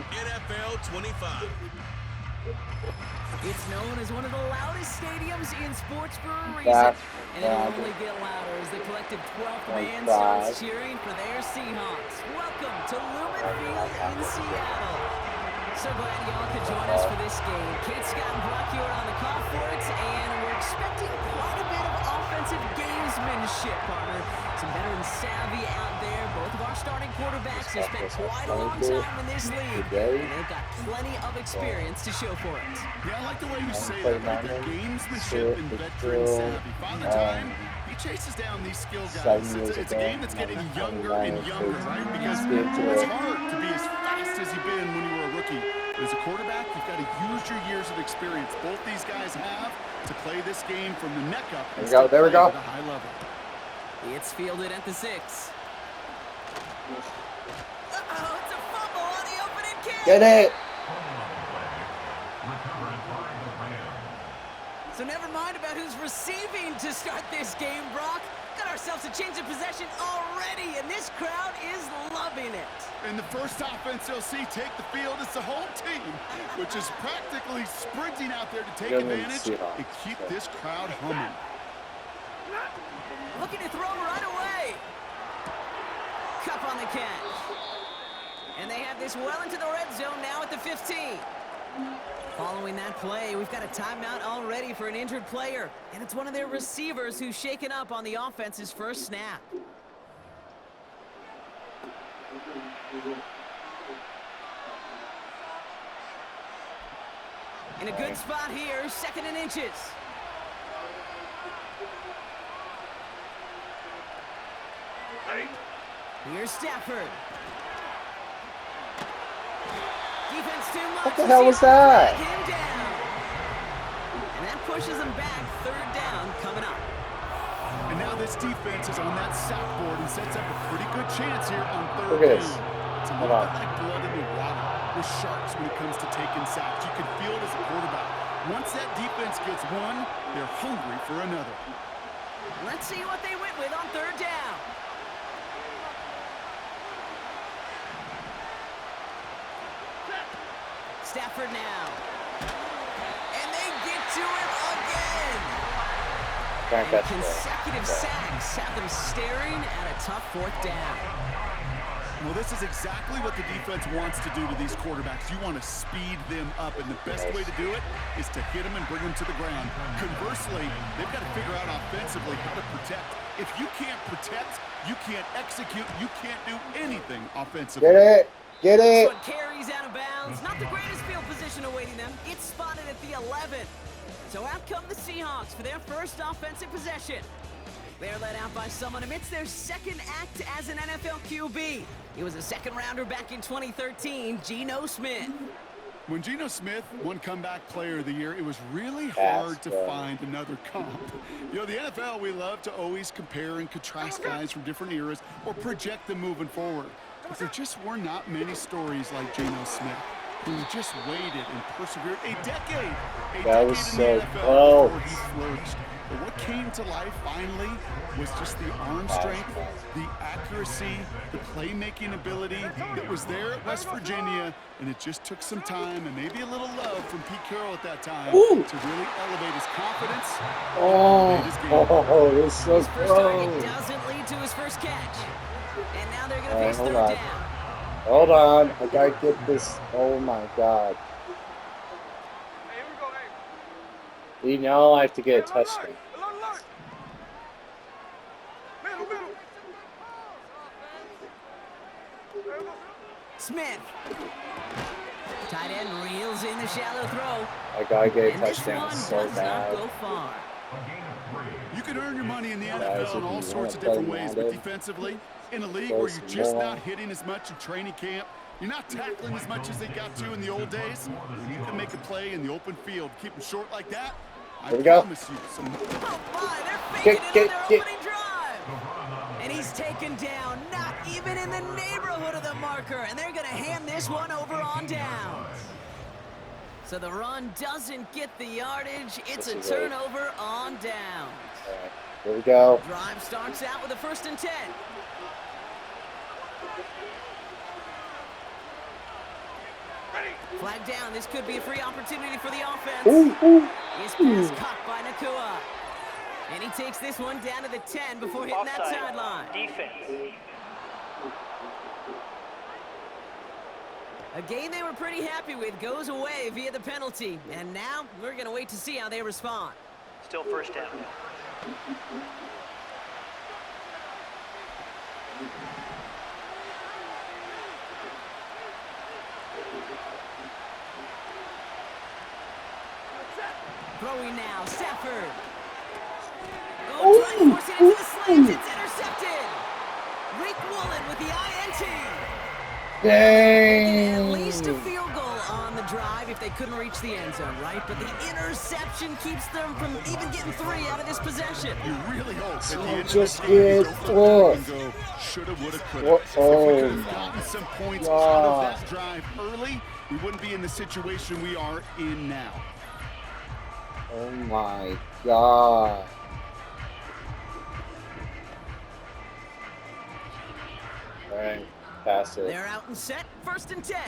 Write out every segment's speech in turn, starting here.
NFL 25. It's known as one of the loudest stadiums in sports for a reason. And it'll only get louder as the collective 12th man starts cheering for their Seahawks. Welcome to Lumen Field in Seattle. So glad y'all could join us for this game. Kate, Scott, and Brock here on the call for it, and we're expecting quite a bit of offensive gamesmanship, partner. Some veteran savvy out there. Both of our starting quarterbacks have spent quite a long time in this league, and they've got plenty of experience to show for it. Yeah, I like the way you say that, right there. Gamesmanship and veteran savvy. Father Time, he chases down these skill guys. It's a game that's getting younger and younger, right? Because it's hard to be as fast as you've been when you were a rookie. But as a quarterback, you've got to use your years of experience. Both these guys have to play this game from the neck up. There we go. At a high level. It's fielded at the 6. Uh-oh, it's a fumble on the opening kick. Get it. So never mind about who's receiving to start this game, Brock. Got ourselves a change of possession already, and this crowd is loving it. And the first offense you'll see take the field is the whole team, which is practically sprinting out there to take advantage and keep this crowd humming. Looking to throw right away. Cup on the catch. And they have this well into the red zone now at the 15. Following that play, we've got a timeout already for an injured player. And it's one of their receivers who's shaken up on the offense's first snap. In a good spot here, 2nd and inches. Here's Stafford. Defense too much. What the hell was that? And that pushes him back. 3rd down coming up. And now this defense is on that sack board and sets up a pretty good chance here on 3rd Look at this. down. It's a little bit like blood in the water with sharks when it comes to taking sacks. You can feel it as a quarterback. Once that defense gets one, they're hungry for another. Let's see what they went with on 3rd down. Stafford now. And they get to him again. And consecutive sacks have them staring at a tough 4th down. Well, this is exactly what the defense wants to do to these quarterbacks. You want to speed them up, and the best way to do it is to hit them and bring them to the ground. Conversely, they've got to figure out offensively how to protect. If you can't protect, you can't execute, you can't do anything offensively. Get it. Get it. This one carries out of bounds. Not the greatest field position awaiting them. It's spotted at the 11. So out come the Seahawks for their first offensive possession. They're led out by someone amidst their second act as an NFL QB. He was a 2nd rounder back in 2013, Geno Smith. When Geno Smith won Comeback Player of the Year, it was really hard to find another comp. You know, the NFL, we love to always compare and contrast guys from different eras or project them moving forward. But there just were not many stories like Geno Smith, who just waited and persevered a decade in the NFL before he flourished. But what came to life finally was just the arm strength, the accuracy, the playmaking ability that was there at West Virginia, and it just took some time and maybe a little love from Pete Carroll at that time to really elevate his confidence and elevate his game. This is so His first target doesn't lead to his first catch. And now they're going to face 3rd down. Hold on. I got to get this. Oh, my God. You know I have to get a touchdown. Smith. Tight end reels in the shallow throw. I got to get a And this touchdown one so does bad. not go far. You can earn your money in the NFL in all sorts of different ways, but defensively, in a league where you're just not hitting as much in training camp, you're not tackling as much as they got to in the old days, you can make a play in the open field. Keep them short like that, I promise you some... Oh my, they're faking it on their opening drive. And he's taken down, not even in the neighborhood of the marker, and they're going to hand this one over on downs. So the run doesn't get the yardage. It's a turnover on downs. Right, here we go. Drive starts out with a 1st and 10. Flag down. This could be a free opportunity for the offense. His pass caught by Nakua. And he takes this one down to the 10 before hitting that sideline. Defense. A game they were pretty happy with goes away via the penalty. And now we're going to wait to see how they respond. Still first down. Throwing now, Stafford. Oh, trying to force it into the slants. It's intercepted. Rick Woolen with the INT. Dang. At least a field goal on the drive if they couldn't reach the end zone, right? But the interception keeps them from even getting 3 out of this possession. You really hope at the So end just of the game, get you go and go, shoulda, woulda, coulda. If we Oh could have gotten some points out of that drive early, we wouldn't be in the situation we are in now. Oh my God. Alright, pass it. They're out and set, 1st and 10.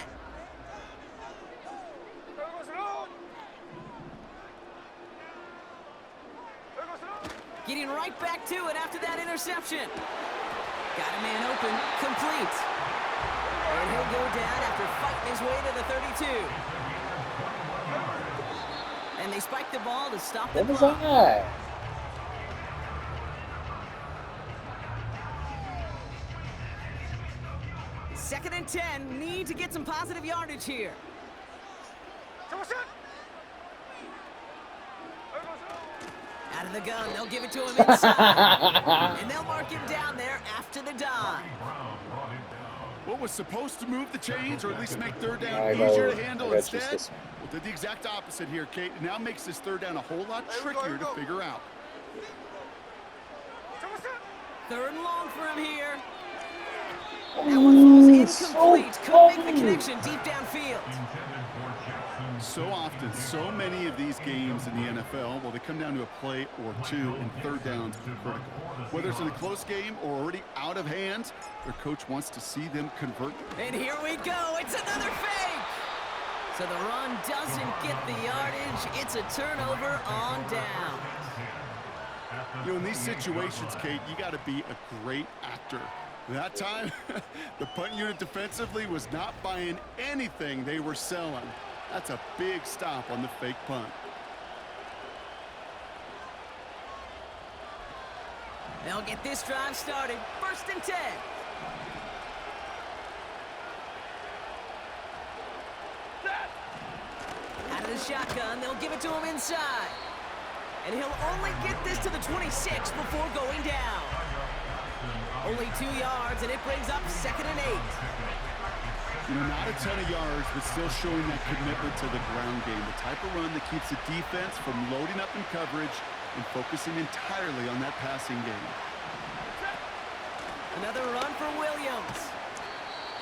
Getting right back to it after that interception. Got a man open, complete. And he'll go down after fighting his way to the 32. And they spike the ball to stop the What was clock. that? Second and 10, need to get some positive yardage here. Out of the gun, they'll give it to him inside. And they'll mark him down there after the dive. What was supposed to move the chains, or at least make 3rd down I easier know. to handle I got instead? this Well, did the exact opposite here, Kate. It now makes this 3rd down a whole lot trickier to figure out. 3rd and long for him here. That one falls incomplete. Couldn't make the connection deep downfield. So often, so many of these games in the NFL, well, they come down to a play or two, and 3rd downs are critical. Whether it's in a close game or already out of hand, their coach wants to see them convert. And here we go. It's another fake. So the run doesn't get the yardage. It's a turnover on down. You know, in these situations, Kate, you got to be a great actor. That time, the punt unit defensively was not buying anything they were selling. That's a big stop on the fake punt. They'll get this drive started. 1st and 10. Out of the shotgun, they'll give it to him inside. And he'll only get this to the 26 before going down. Only 2 yards, and it brings up 2nd and 8. You know, not a ton of yards, but still showing that commitment to the ground game. The type of run that keeps the defense from loading up in coverage and focusing entirely on that passing game. Another run for Williams.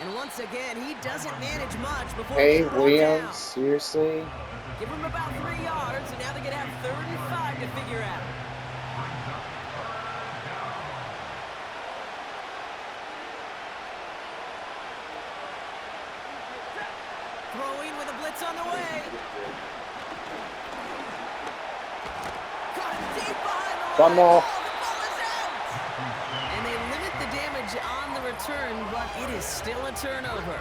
And once again, he doesn't manage much before Hey, he's brought Williams, down. seriously? Give him about 3 yards, and now they're going to have 3rd and 5 to figure out. Throwing with a blitz on the way. Caught him deep behind the One line. more. Oh, the ball is out. And they limit the damage on the return, but it is still a turnover.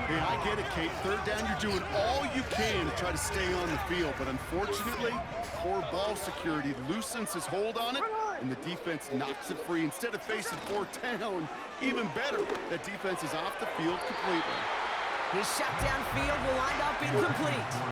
Hey, I get it, Kate. 3rd down, you're doing all you can to try to stay on the field. But unfortunately, poor ball security loosens his hold on it, and the defense knocks it free. Instead of facing 4th down, even better, that defense is off the field completely. His shot downfield will wind up incomplete.